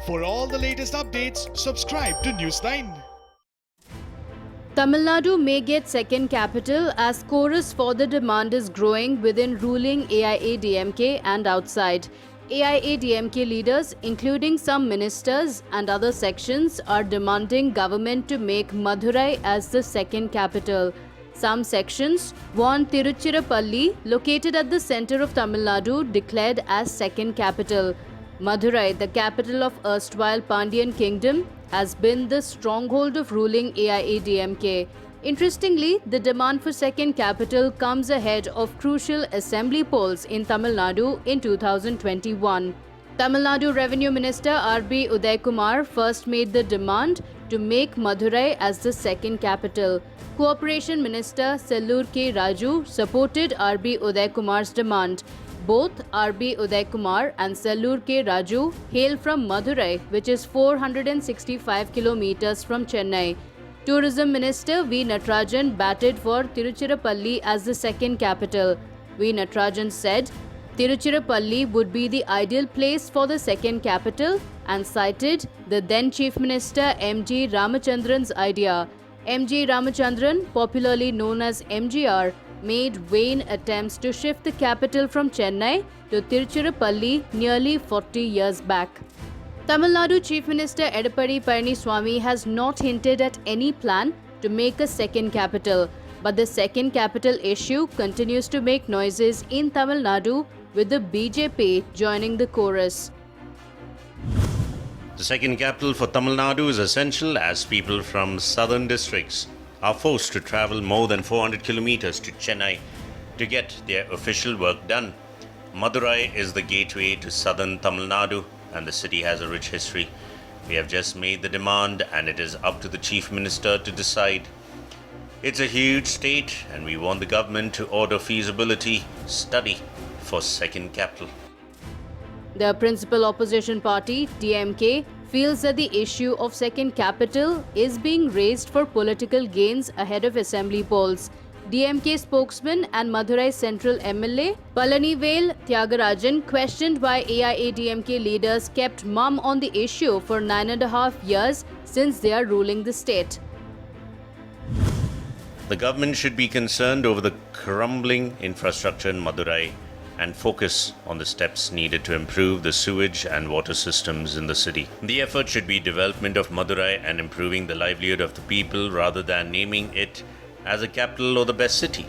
For all the latest updates, subscribe to News9. Tamil Nadu may get second capital as chorus for the demand is growing within ruling AIADMK and outside. AIADMK leaders, including some ministers and other sections, are demanding government to make Madurai as the second capital. Some sections want Tiruchirappalli, located at the center of Tamil Nadu, declared as second capital. Madurai, the capital of erstwhile Pandyan kingdom, has been the stronghold of ruling AIADMK. Interestingly, the demand for second capital comes ahead of crucial assembly polls in Tamil Nadu in 2021. Tamil Nadu Revenue Minister R.B. Uday Kumar first made the demand to make Madurai as the second capital. Cooperation Minister Sellur K. Raju supported R.B. Uday Kumar's demand. Both R.B. Uday Kumar and Sellur K. Raju hail from Madurai, which is 465 kilometers from Chennai. Tourism Minister V. Natarajan batted for Tiruchirappalli as the second capital. V. Natarajan said Tiruchirappalli would be the ideal place for the second capital and cited the then Chief Minister M.G. Ramachandran's idea. M.G. Ramachandran, popularly known as MGR, made vain attempts to shift the capital from Chennai to Tiruchirappalli nearly 40 years back. Tamil Nadu Chief Minister Edappadi Palaniswamy has not hinted at any plan to make a second capital, but the second capital issue continues to make noises in Tamil Nadu, with the BJP joining the chorus. The second capital for Tamil Nadu is essential as people from southern districts are forced to travel more than 400 kilometers to Chennai to get their official work done. Madurai is the gateway to southern Tamil Nadu and the city has a rich history. We have just made the demand and it is up to the Chief Minister to decide. It's a huge state and we want the government to order feasibility study for second capital. The principal opposition party, DMK, feels that the issue of second capital is being raised for political gains ahead of assembly polls. DMK spokesman and Madurai Central MLA Palanivel Tyagarajan questioned why AIADMK leaders kept mum on the issue for 9.5 years since they are ruling the state. The government should be concerned over the crumbling infrastructure in Madurai and focus on the steps needed to improve the sewage and water systems in the city. The effort should be development of Madurai and improving the livelihood of the people rather than naming it as a capital or the best city.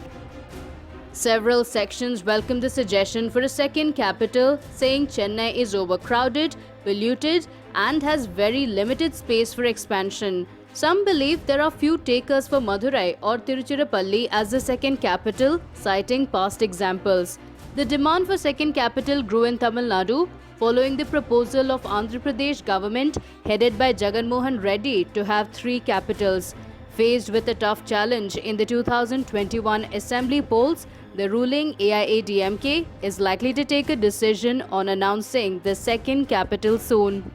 Several sections welcomed the suggestion for a second capital, saying Chennai is overcrowded, polluted, and has very limited space for expansion. Some believe there are few takers for Madurai or Tiruchirappalli as the second capital, citing past examples. The demand for second capital grew in Tamil Nadu following the proposal of Andhra Pradesh government headed by Jagan Mohan Reddy to have 3 capitals. Faced with a tough challenge in the 2021 assembly polls, the ruling AIADMK is likely to take a decision on announcing the second capital soon.